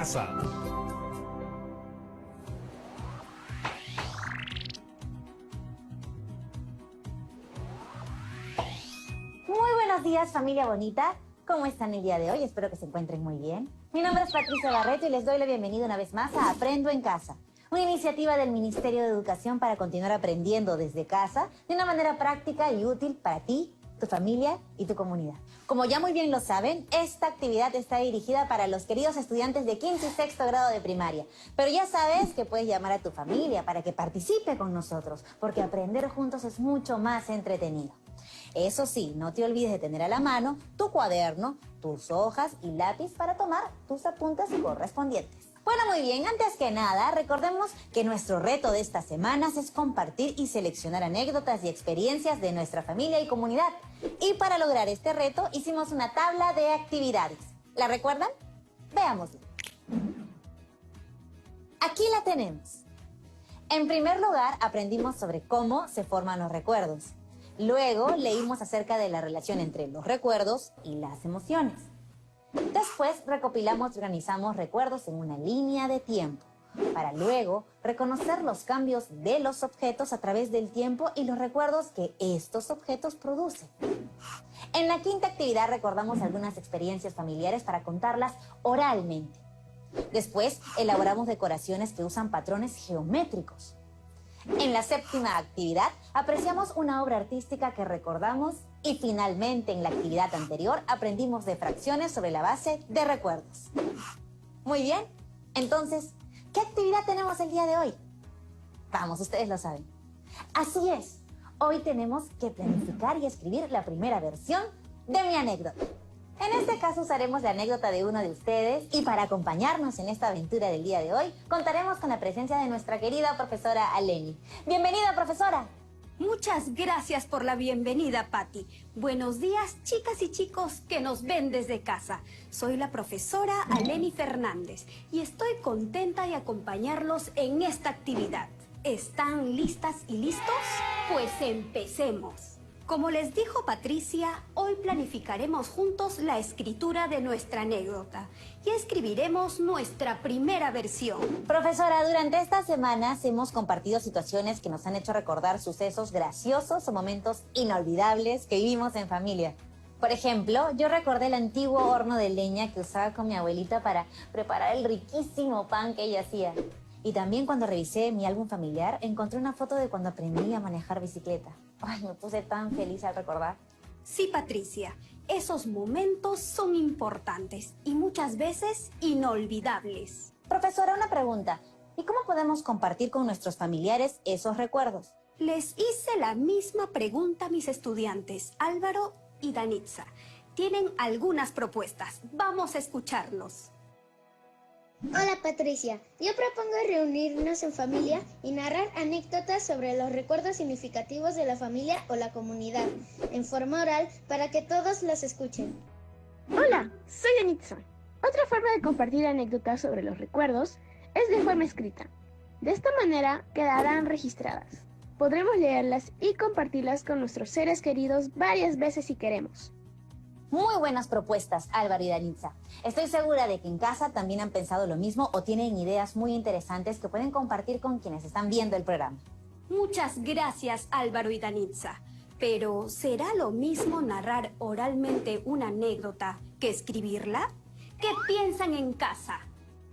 casa. Muy buenos días, familia bonita. ¿Cómo están el día de hoy? Espero que se encuentren muy bien. Mi nombre es Patricia Barreto y les doy la bienvenida una vez más a Aprendo en Casa, una iniciativa del Ministerio de Educación para continuar aprendiendo desde casa de una manera práctica y útil para ti, tu familia y tu comunidad. Como ya muy bien lo saben, esta actividad está dirigida para los queridos estudiantes de 15 y 6 grado de primaria. Pero ya sabes que puedes llamar a tu familia para que participe con nosotros, porque aprender juntos es mucho más entretenido. Eso sí, no te olvides de tener a la mano tu cuaderno, tus hojas y lápiz para tomar tus apuntes correspondientes. Bueno, muy bien, antes que nada, recordemos que nuestro reto de estas semanas es compartir y seleccionar anécdotas y experiencias de nuestra familia y comunidad. Y para lograr este reto, hicimos una tabla de actividades. ¿La recuerdan? Veámosla. Aquí la tenemos. En primer lugar, aprendimos sobre cómo se forman los recuerdos. Luego, leímos acerca de la relación entre los recuerdos y las emociones. Después, recopilamos y organizamos recuerdos en una línea de tiempo, para luego reconocer los cambios de los objetos a través del tiempo y los recuerdos que estos objetos producen. En la quinta actividad recordamos algunas experiencias familiares para contarlas oralmente. Después, elaboramos decoraciones que usan patrones geométricos. En la séptima actividad, apreciamos una obra artística que recordamos y finalmente en la actividad anterior aprendimos de fracciones sobre la base de recuerdos. Muy bien, entonces, ¿qué actividad tenemos el día de hoy? Vamos, ustedes lo saben. Así es, hoy tenemos que planificar y escribir la primera versión de mi anécdota. En este caso usaremos la anécdota de uno de ustedes y para acompañarnos en esta aventura del día de hoy, contaremos con la presencia de nuestra querida profesora Aleni. ¡Bienvenida, profesora! Muchas gracias por la bienvenida, Patti. Buenos días, chicas y chicos que nos ven desde casa. Soy la profesora Aleni Fernández y estoy contenta de acompañarlos en esta actividad. ¿Están listas y listos? Pues empecemos. Como les dijo Patricia, hoy planificaremos juntos la escritura de nuestra anécdota y escribiremos nuestra primera versión. Profesora, durante estas semanas hemos compartido situaciones que nos han hecho recordar sucesos graciosos o momentos inolvidables que vivimos en familia. Por ejemplo, yo recordé el antiguo horno de leña que usaba con mi abuelita para preparar el riquísimo pan que ella hacía. Y también cuando revisé mi álbum familiar, encontré una foto de cuando aprendí a manejar bicicleta. Ay, me puse tan feliz al recordar. Sí, Patricia, esos momentos son importantes y muchas veces inolvidables. Profesora, una pregunta. ¿Y cómo podemos compartir con nuestros familiares esos recuerdos? Les hice la misma pregunta a mis estudiantes, Álvaro y Danitza. Tienen algunas propuestas. Vamos a escucharlos. Hola Patricia, yo propongo reunirnos en familia y narrar anécdotas sobre los recuerdos significativos de la familia o la comunidad, en forma oral para que todos las escuchen. Hola, soy Danitza. Otra forma de compartir anécdotas sobre los recuerdos es de forma escrita. De esta manera quedarán registradas. Podremos leerlas y compartirlas con nuestros seres queridos varias veces si queremos. Muy buenas propuestas, Álvaro y Danitza. Estoy segura de que en casa también han pensado lo mismo o tienen ideas muy interesantes que pueden compartir con quienes están viendo el programa. Muchas gracias, Álvaro y Danitza. Pero, ¿será lo mismo narrar oralmente una anécdota que escribirla? ¿Qué piensan en casa?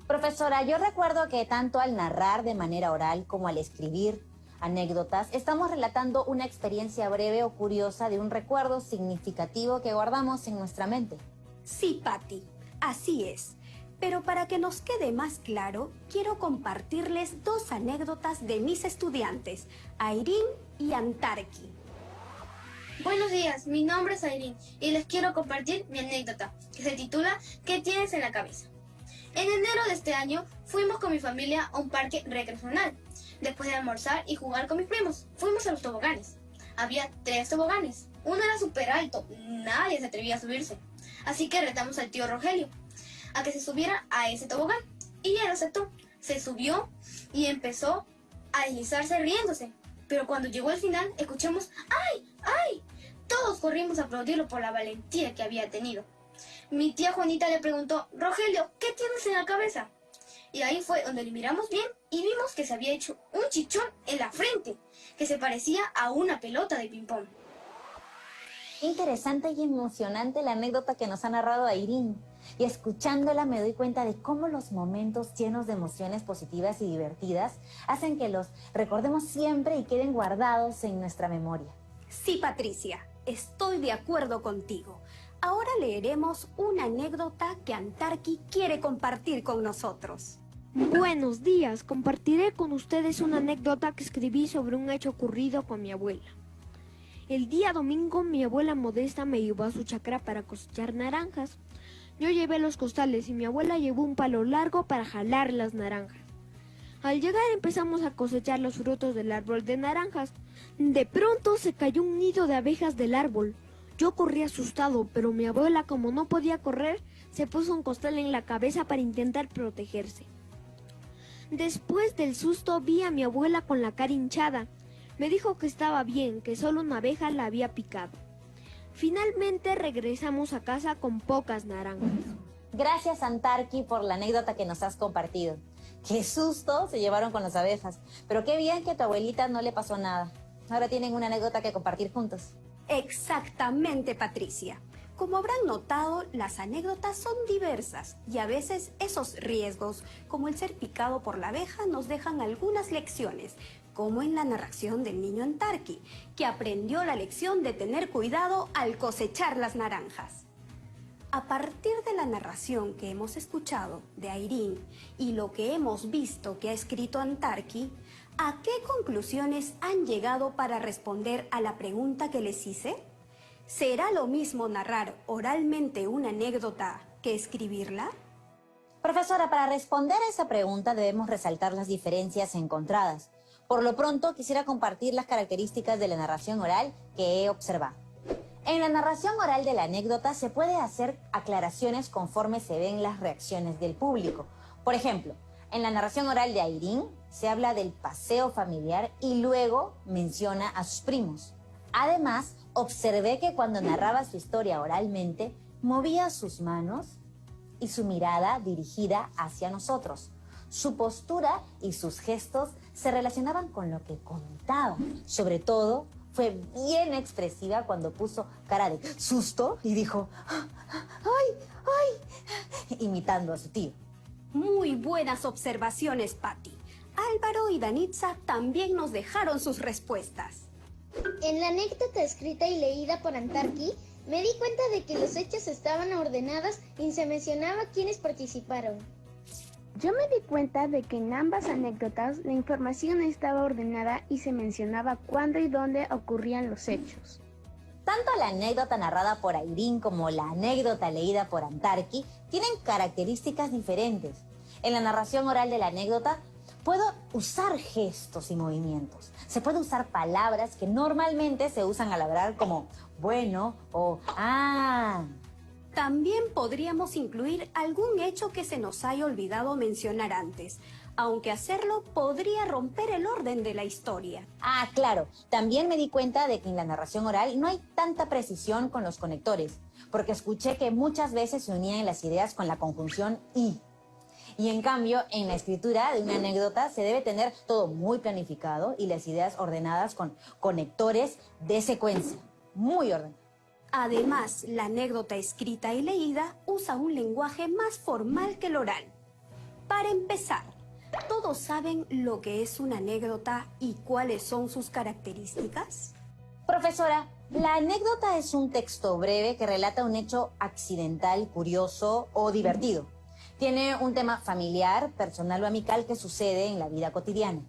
Profesora, yo recuerdo que tanto al narrar de manera oral como al escribir anécdotas, estamos relatando una experiencia breve o curiosa de un recuerdo significativo que guardamos en nuestra mente. Sí, Patti, así es. Pero para que nos quede más claro, quiero compartirles dos anécdotas de mis estudiantes, Airín y Antarqui. Buenos días, mi nombre es Airín y les quiero compartir mi anécdota, que se titula ¿Qué tienes en la cabeza? En enero de este año fuimos con mi familia a un parque recreacional. Después de almorzar y jugar con mis primos, fuimos a los toboganes. Había 3 toboganes. Uno era súper alto, nadie se atrevía a subirse. Así que retamos al tío Rogelio a que se subiera a ese tobogán. Y él aceptó. Se subió y empezó a deslizarse riéndose. Pero cuando llegó al final, escuchamos ¡ay! ¡ay! Todos corrimos a aplaudirlo por la valentía que había tenido. Mi tía Juanita le preguntó, Rogelio, ¿qué tienes en la cabeza? Y ahí fue donde le miramos bien y vimos que se había hecho un chichón en la frente, que se parecía a una pelota de ping-pong. Interesante y emocionante la anécdota que nos ha narrado Airín. Y escuchándola me doy cuenta de cómo los momentos llenos de emociones positivas y divertidas hacen que los recordemos siempre y queden guardados en nuestra memoria. Sí, Patricia, estoy de acuerdo contigo. Ahora leeremos una anécdota que Antarqui quiere compartir con nosotros. Buenos días, compartiré con ustedes una anécdota que escribí sobre un hecho ocurrido con mi abuela. El día domingo mi abuela Modesta me llevó a su chacra para cosechar naranjas. Yo llevé los costales y mi abuela llevó un palo largo para jalar las naranjas. Al llegar empezamos a cosechar los frutos del árbol de naranjas. De pronto se cayó un nido de abejas del árbol. Yo corrí asustado, pero mi abuela, como no podía correr, se puso un costal en la cabeza para intentar protegerse. Después del susto vi a mi abuela con la cara hinchada. Me dijo que estaba bien, que solo una abeja la había picado. Finalmente regresamos a casa con pocas naranjas. Gracias, Antarqui, por la anécdota que nos has compartido. Qué susto se llevaron con las abejas, pero qué bien que a tu abuelita no le pasó nada. Ahora tienen una anécdota que compartir juntos. Exactamente, Patricia. Como habrán notado, las anécdotas son diversas y a veces esos riesgos, como el ser picado por la abeja, nos dejan algunas lecciones, como en la narración del niño Antarqui, que aprendió la lección de tener cuidado al cosechar las naranjas. A partir de la narración que hemos escuchado de Airín y lo que hemos visto que ha escrito Antarqui, ¿a qué conclusiones han llegado para responder a la pregunta que les hice? ¿Será lo mismo narrar oralmente una anécdota que escribirla? Profesora, para responder a esa pregunta debemos resaltar las diferencias encontradas. Por lo pronto, quisiera compartir las características de la narración oral que he observado. En la narración oral de la anécdota se puede hacer aclaraciones conforme se ven las reacciones del público. Por ejemplo, en la narración oral de Airín se habla del paseo familiar y luego menciona a sus primos. Además, observé que cuando narraba su historia oralmente, movía sus manos y su mirada dirigida hacia nosotros. Su postura y sus gestos se relacionaban con lo que contaba. Sobre todo, fue bien expresiva cuando puso cara de susto y dijo ¡ay, ay!, imitando a su tío. Muy buenas observaciones, Patti. Álvaro y Danitza también nos dejaron sus respuestas. En la anécdota escrita y leída por Antarqui, me di cuenta de que los hechos estaban ordenados y se mencionaba quiénes participaron. Yo me di cuenta de que en ambas anécdotas la información estaba ordenada y se mencionaba cuándo y dónde ocurrían los hechos. Tanto la anécdota narrada por Airín como la anécdota leída por Antarqui tienen características diferentes. En la narración oral de la anécdota puedo usar gestos y movimientos. Se puede usar palabras que normalmente se usan al hablar como bueno o ah. También podríamos incluir algún hecho que se nos haya olvidado mencionar antes, aunque hacerlo podría romper el orden de la historia. Ah, claro. También me di cuenta de que en la narración oral no hay tanta precisión con los conectores, porque escuché que muchas veces se unían las ideas con la conjunción y. Y en cambio, en la escritura de una anécdota se debe tener todo muy planificado y las ideas ordenadas con conectores de secuencia. Muy ordenados. Además, la anécdota escrita y leída usa un lenguaje más formal que el oral. Para empezar, ¿todos saben lo que es una anécdota y cuáles son sus características? Profesora, la anécdota es un texto breve que relata un hecho accidental, curioso o divertido. Tiene un tema familiar, personal o amical que sucede en la vida cotidiana.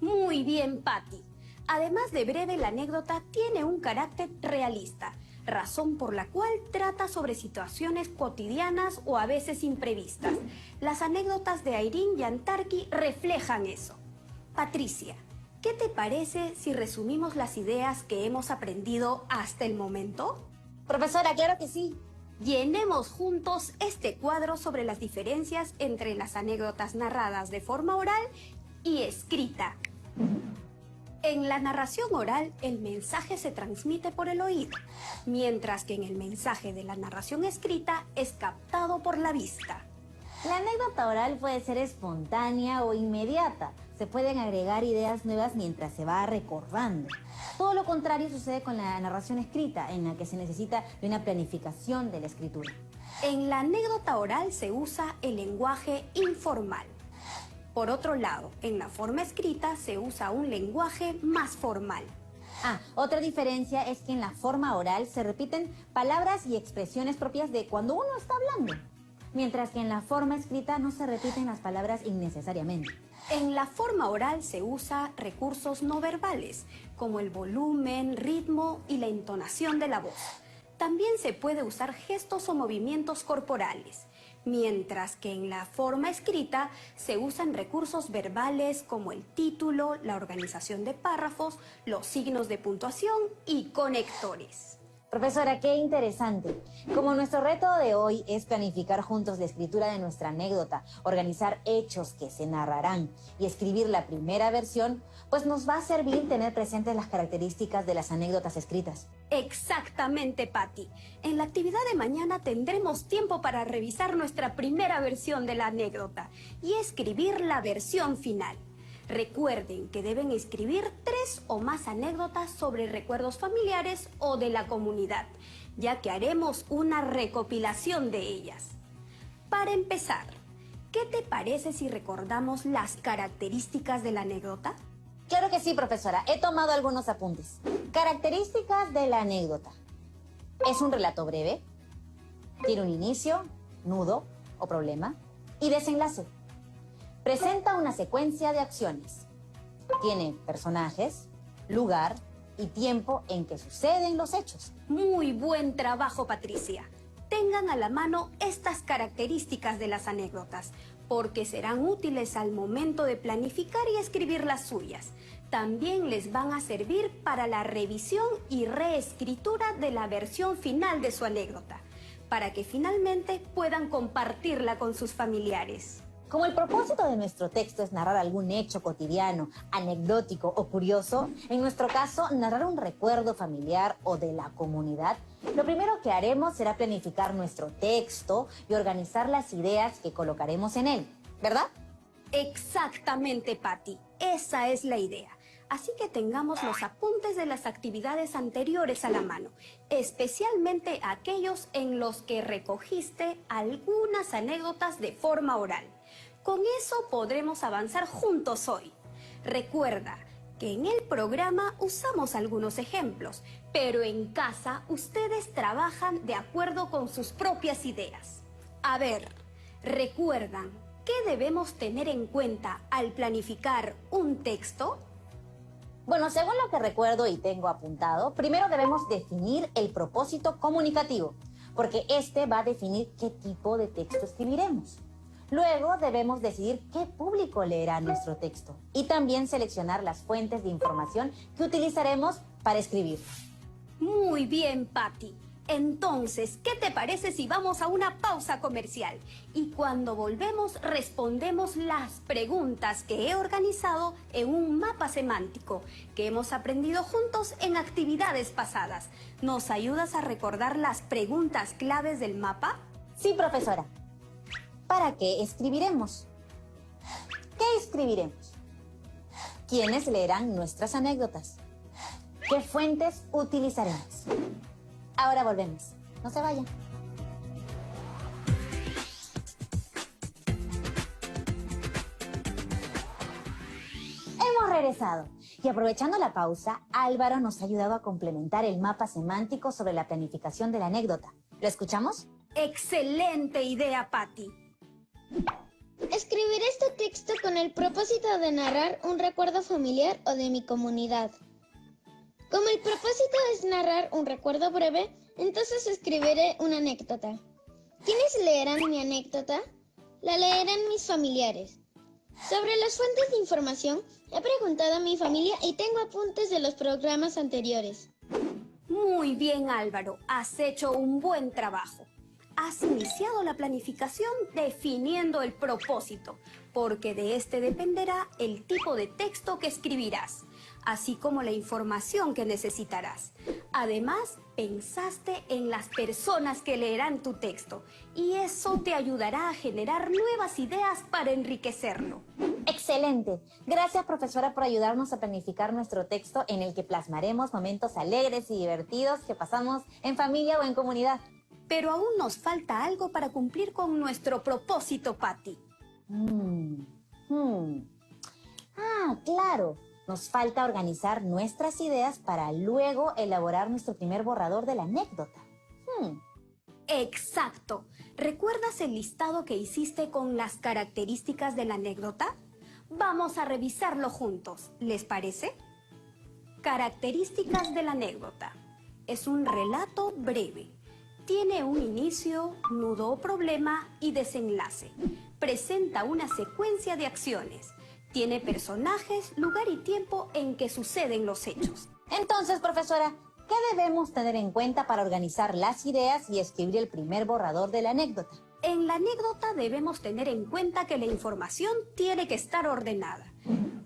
Muy bien, Patti. Además de breve, la anécdota tiene un carácter realista, razón por la cual trata sobre situaciones cotidianas o a veces imprevistas. Las anécdotas de Airín y Antarqui reflejan eso. Patricia, ¿qué te parece si resumimos las ideas que hemos aprendido hasta el momento? Profesora, claro que sí. Llenemos juntos este cuadro sobre las diferencias entre las anécdotas narradas de forma oral y escrita. En la narración oral, el mensaje se transmite por el oído, mientras que en el mensaje de la narración escrita es captado por la vista. La anécdota oral puede ser espontánea o inmediata. Se pueden agregar ideas nuevas mientras se va recordando. Todo lo contrario sucede con la narración escrita, en la que se necesita de una planificación de la escritura. En la anécdota oral se usa el lenguaje informal. Por otro lado, en la forma escrita se usa un lenguaje más formal. Otra diferencia es que en la forma oral se repiten palabras y expresiones propias de cuando uno está hablando, mientras que en la forma escrita no se repiten las palabras innecesariamente. En la forma oral se usa recursos no verbales, como el volumen, ritmo y la entonación de la voz. También se puede usar gestos o movimientos corporales, mientras que en la forma escrita se usan recursos verbales como el título, la organización de párrafos, los signos de puntuación y conectores. Profesora, qué interesante. Como nuestro reto de hoy es planificar juntos la escritura de nuestra anécdota, organizar hechos que se narrarán y escribir la primera versión, pues nos va a servir tener presentes las características de las anécdotas escritas. Exactamente, Patti. En la actividad de mañana tendremos tiempo para revisar nuestra primera versión de la anécdota y escribir la versión final. Recuerden que deben escribir 3 o más anécdotas sobre recuerdos familiares o de la comunidad, ya que haremos una recopilación de ellas. Para empezar, ¿qué te parece si recordamos las características de la anécdota? Claro que sí, profesora. He tomado algunos apuntes. Características de la anécdota. Es un relato breve, tiene un inicio, nudo o problema y desenlace. Presenta una secuencia de acciones. Tiene personajes, lugar y tiempo en que suceden los hechos. Muy buen trabajo, Patricia. Tengan a la mano estas características de las anécdotas, porque serán útiles al momento de planificar y escribir las suyas. También les van a servir para la revisión y reescritura de la versión final de su anécdota, para que finalmente puedan compartirla con sus familiares. Como el propósito de nuestro texto es narrar algún hecho cotidiano, anecdótico o curioso, en nuestro caso, narrar un recuerdo familiar o de la comunidad, lo primero que haremos será planificar nuestro texto y organizar las ideas que colocaremos en él, ¿verdad? Exactamente, Patti. Esa es la idea. Así que tengamos los apuntes de las actividades anteriores a la mano, especialmente aquellos en los que recogiste algunas anécdotas de forma oral. Con eso podremos avanzar juntos hoy. Recuerda que en el programa usamos algunos ejemplos, pero en casa ustedes trabajan de acuerdo con sus propias ideas. A ver, ¿recuerdan qué debemos tener en cuenta al planificar un texto? Bueno, según lo que recuerdo y tengo apuntado, primero debemos definir el propósito comunicativo, porque este va a definir qué tipo de texto escribiremos. Luego debemos decidir qué público leerá nuestro texto y también seleccionar las fuentes de información que utilizaremos para escribir. Muy bien, Patti. Entonces, ¿qué te parece si vamos a una pausa comercial? Y cuando volvemos respondemos las preguntas que he organizado en un mapa semántico que hemos aprendido juntos en actividades pasadas. ¿Nos ayudas a recordar las preguntas claves del mapa? Sí, profesora. ¿Para qué escribiremos? ¿Qué escribiremos? ¿Quiénes leerán nuestras anécdotas? ¿Qué fuentes utilizaremos? Ahora volvemos. No se vayan. Hemos regresado. Y aprovechando la pausa, Álvaro nos ha ayudado a complementar el mapa semántico sobre la planificación de la anécdota. ¿Lo escuchamos? ¡Excelente idea, Patti! Escribiré este texto con el propósito de narrar un recuerdo familiar o de mi comunidad. Como el propósito es narrar un recuerdo breve, entonces escribiré una anécdota. ¿Quiénes leerán mi anécdota? La leerán mis familiares. Sobre las fuentes de información, he preguntado a mi familia y tengo apuntes de los programas anteriores. Muy bien, Álvaro. Has hecho un buen trabajo. has iniciado la planificación definiendo el propósito, porque de este dependerá el tipo de texto que escribirás, así como la información que necesitarás. Además, pensaste en las personas que leerán tu texto y eso te ayudará a generar nuevas ideas para enriquecerlo. ¡Excelente! Gracias, profesora, por ayudarnos a planificar nuestro texto en el que plasmaremos momentos alegres y divertidos que pasamos en familia o en comunidad. Pero aún nos falta algo para cumplir con nuestro propósito, Patty. Claro. Nos falta organizar nuestras ideas para luego elaborar nuestro primer borrador de la anécdota. Exacto. ¿Recuerdas el listado que hiciste con las características de la anécdota? Vamos a revisarlo juntos, ¿les parece? Características de la anécdota. Es un relato breve. Tiene un inicio, nudo o problema y desenlace. Presenta una secuencia de acciones. Tiene personajes, lugar y tiempo en que suceden los hechos. Entonces, profesora, ¿qué debemos tener en cuenta para organizar las ideas y escribir el primer borrador de la anécdota? En la anécdota debemos tener en cuenta que la información tiene que estar ordenada.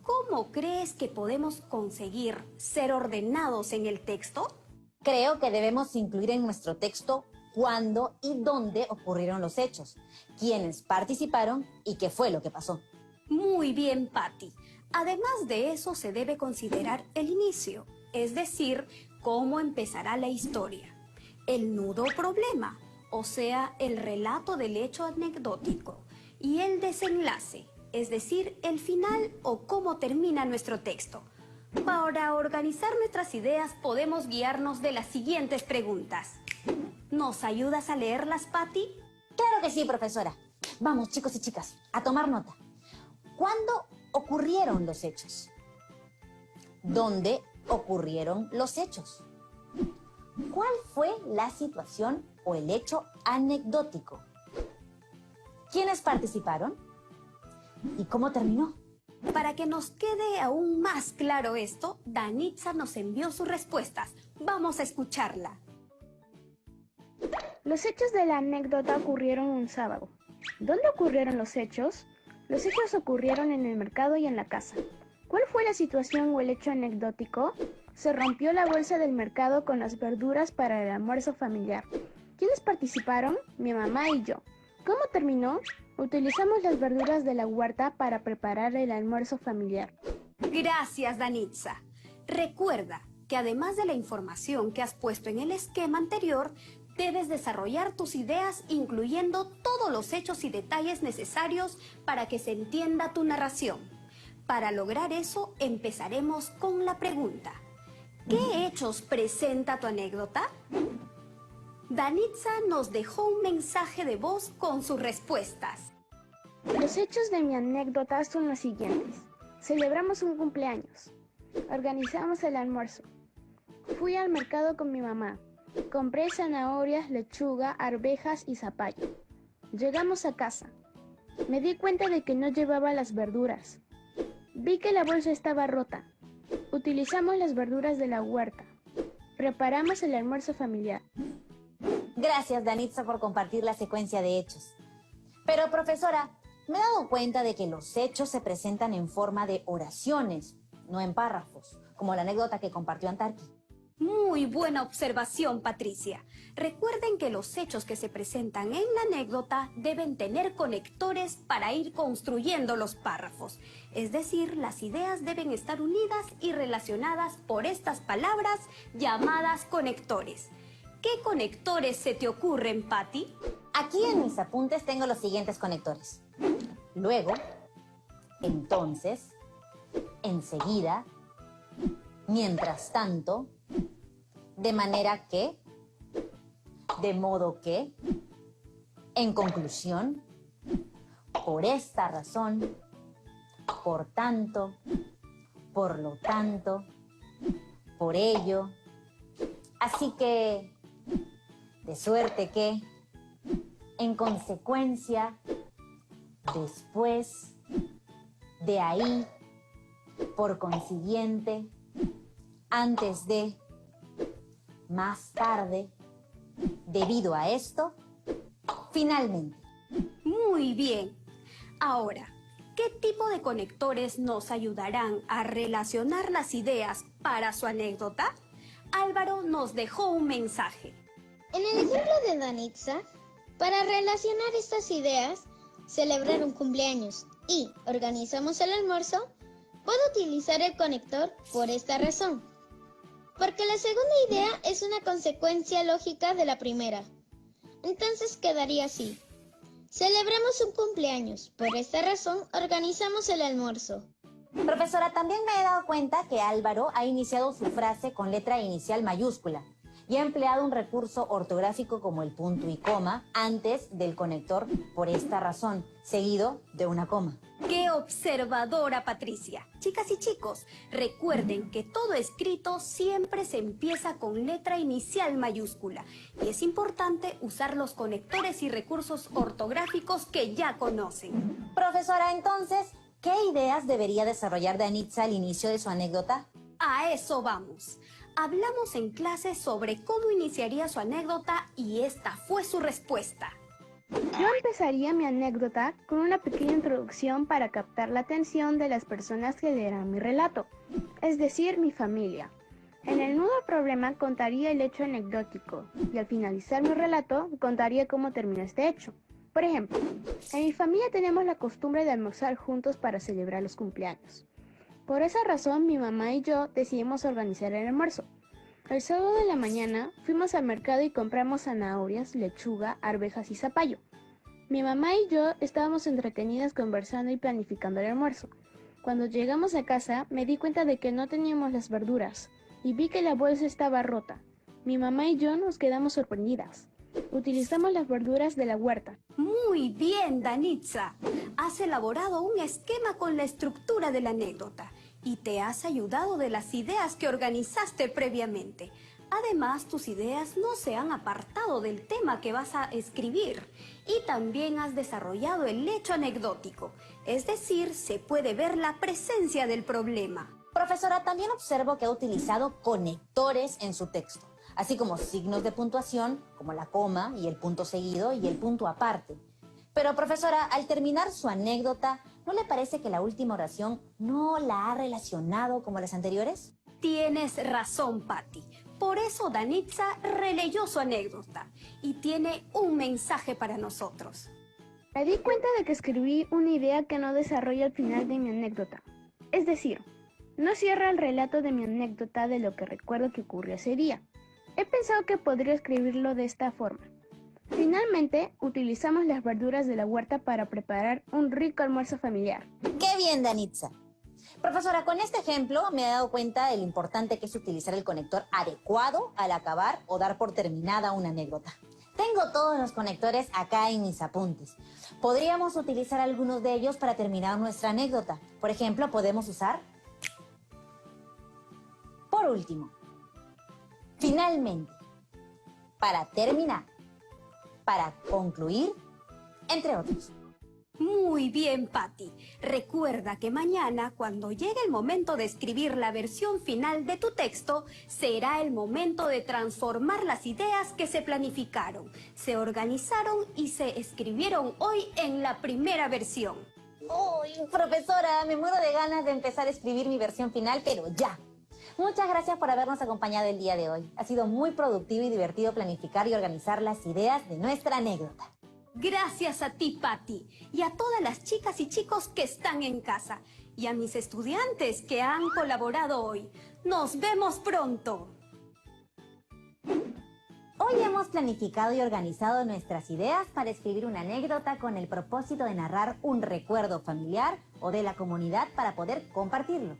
¿Cómo crees que podemos conseguir ser ordenados en el texto? Creo que debemos incluir en nuestro texto cuándo y dónde ocurrieron los hechos, quiénes participaron y qué fue lo que pasó. Muy bien, Patty. Además de eso, se debe considerar el inicio, es decir, cómo empezará la historia. El nudo o problema, o sea, el relato del hecho anecdótico. Y el desenlace, es decir, el final o cómo termina nuestro texto. Para organizar nuestras ideas podemos guiarnos de las siguientes preguntas. ¿Nos ayudas a leerlas, Patty? Claro que sí, profesora. Vamos, chicos y chicas, a tomar nota. ¿Cuándo ocurrieron los hechos? ¿Dónde ocurrieron los hechos? ¿Cuál fue la situación o el hecho anecdótico? ¿Quiénes participaron? ¿Y cómo terminó? Para que nos quede aún más claro esto, Danitza nos envió sus respuestas. Vamos a escucharla. Los hechos de la anécdota ocurrieron un sábado. ¿Dónde ocurrieron los hechos? Los hechos ocurrieron en el mercado y en la casa. ¿Cuál fue la situación o el hecho anecdótico? Se rompió la bolsa del mercado con las verduras para el almuerzo familiar. ¿Quiénes participaron? Mi mamá y yo. ¿Cómo terminó? Utilizamos las verduras de la huerta para preparar el almuerzo familiar. Gracias, Danitza. Recuerda que además de la información que has puesto en el esquema anterior, debes desarrollar tus ideas incluyendo todos los hechos y detalles necesarios para que se entienda tu narración. Para lograr eso, empezaremos con la pregunta. ¿Qué hechos presenta tu anécdota? Danitza nos dejó un mensaje de voz con sus respuestas. Los hechos de mi anécdota son los siguientes. Celebramos un cumpleaños. Organizamos el almuerzo. Fui al mercado con mi mamá. Compré zanahorias, lechuga, arvejas y zapallo. Llegamos a casa. Me di cuenta de que no llevaba las verduras. Vi que la bolsa estaba rota. Utilizamos las verduras de la huerta. Preparamos el almuerzo familiar. Gracias, Danitza, por compartir la secuencia de hechos. Pero, profesora, me he dado cuenta de que los hechos se presentan en forma de oraciones, no en párrafos, como la anécdota que compartió Antarqui. Muy buena observación, Patricia. Recuerden que los hechos que se presentan en la anécdota deben tener conectores para ir construyendo los párrafos. Es decir, las ideas deben estar unidas y relacionadas por estas palabras llamadas conectores. ¿Qué conectores se te ocurren, Patty? Aquí en mis apuntes tengo los siguientes conectores. Luego, entonces, enseguida, mientras tanto, de manera que, de modo que, en conclusión, por esta razón, por tanto, por lo tanto, por ello. Así que, de suerte que, en consecuencia, después, de ahí, por consiguiente, antes de, más tarde, debido a esto, finalmente. Muy bien. Ahora, ¿qué tipo de conectores nos ayudarán a relacionar las ideas para su anécdota? Álvaro nos dejó un mensaje. En el ejemplo de Danitza, para relacionar estas ideas, celebrar un cumpleaños y organizamos el almuerzo, puedo utilizar el conector por esta razón. Porque la segunda idea es una consecuencia lógica de la primera. Entonces quedaría así. Celebramos un cumpleaños. Por esta razón, organizamos el almuerzo. Profesora, también me he dado cuenta que Álvaro ha iniciado su frase con letra inicial mayúscula y ha empleado un recurso ortográfico como el punto y coma antes del conector por esta razón, seguido de una coma. ¡Qué observadora, Patricia! Chicas y chicos, recuerden que todo escrito siempre se empieza con letra inicial mayúscula y es importante usar los conectores y recursos ortográficos que ya conocen. Profesora, entonces, ¿qué ideas debería desarrollar Danitza al inicio de su anécdota? A eso vamos. Hablamos en clase sobre cómo iniciaría su anécdota y esta fue su respuesta. Yo empezaría mi anécdota con una pequeña introducción para captar la atención de las personas que leerán mi relato, es decir, mi familia. En el nudo problema contaría el hecho anecdótico y al finalizar mi relato contaría cómo terminó este hecho. Por ejemplo, en mi familia tenemos la costumbre de almorzar juntos para celebrar los cumpleaños. Por esa razón, mi mamá y yo decidimos organizar el almuerzo. El sábado de la mañana fuimos al mercado y compramos zanahorias, lechuga, arvejas y zapallo. Mi mamá y yo estábamos entretenidas conversando y planificando el almuerzo. Cuando llegamos a casa, me di cuenta de que no teníamos las verduras y vi que la bolsa estaba rota. Mi mamá y yo nos quedamos sorprendidas. Utilizamos las verduras de la huerta. Muy bien, Danitza. Has elaborado un esquema con la estructura de la anécdota y te has ayudado de las ideas que organizaste previamente. Además, tus ideas no se han apartado del tema que vas a escribir y también has desarrollado el hecho anecdótico, es decir, se puede ver la presencia del problema. Profesora, también observo que ha utilizado conectores en su texto, así como signos de puntuación, como la coma y el punto seguido y el punto aparte. Pero, profesora, al terminar su anécdota, ¿no le parece que la última oración no la ha relacionado como las anteriores? Tienes razón, Patti. Por eso Danitza releyó su anécdota y tiene un mensaje para nosotros. Me di cuenta de que escribí una idea que no desarrolla el final de mi anécdota. Es decir, no cierra el relato de mi anécdota de lo que recuerdo que ocurrió ese día. He pensado que podría escribirlo de esta forma. Finalmente, utilizamos las verduras de la huerta para preparar un rico almuerzo familiar. ¡Qué bien, Danitza! Profesora, con este ejemplo me he dado cuenta de lo importante que es utilizar el conector adecuado al acabar o dar por terminada una anécdota. Tengo todos los conectores acá en mis apuntes. Podríamos utilizar algunos de ellos para terminar nuestra anécdota. Por ejemplo, podemos usar... Por último, finalmente, para terminar, para concluir, entre otros. Muy bien, Patti. Recuerda que mañana, cuando llegue el momento de escribir la versión final de tu texto, será el momento de transformar las ideas que se planificaron, se organizaron y se escribieron hoy en la primera versión. ¡Uy, profesora! Me muero de ganas de empezar a escribir mi versión final, pero ya. Muchas gracias por habernos acompañado el día de hoy. Ha sido muy productivo y divertido planificar y organizar las ideas de nuestra anécdota. Gracias a ti, Patti, y a todas las chicas y chicos que están en casa, y a mis estudiantes que han colaborado hoy. ¡Nos vemos pronto! Hoy hemos planificado y organizado nuestras ideas para escribir una anécdota con el propósito de narrar un recuerdo familiar o de la comunidad para poder compartirlo.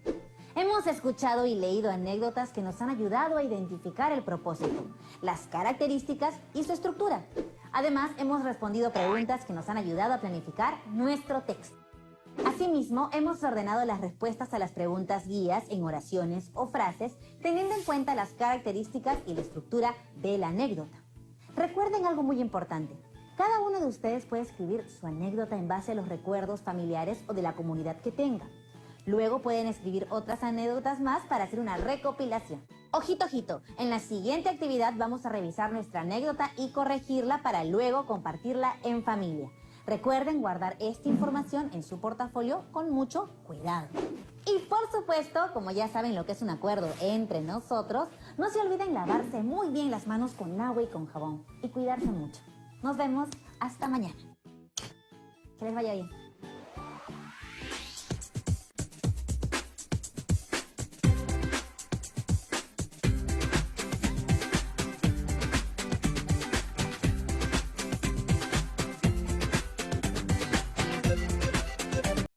Hemos escuchado y leído anécdotas que nos han ayudado a identificar el propósito, las características y su estructura. Además, hemos respondido preguntas que nos han ayudado a planificar nuestro texto. Asimismo, hemos ordenado las respuestas a las preguntas guías en oraciones o frases, teniendo en cuenta las características y la estructura de la anécdota. Recuerden algo muy importante. Cada uno de ustedes puede escribir su anécdota en base a los recuerdos familiares o de la comunidad que tenga. Luego pueden escribir otras anécdotas más para hacer una recopilación. Ojito, ojito, en la siguiente actividad vamos a revisar nuestra anécdota y corregirla para luego compartirla en familia. Recuerden guardar esta información en su portafolio con mucho cuidado. Y por supuesto, como ya saben lo que es un acuerdo entre nosotros, no se olviden lavarse muy bien las manos con agua y con jabón y cuidarse mucho. Nos vemos hasta mañana. Que les vaya bien.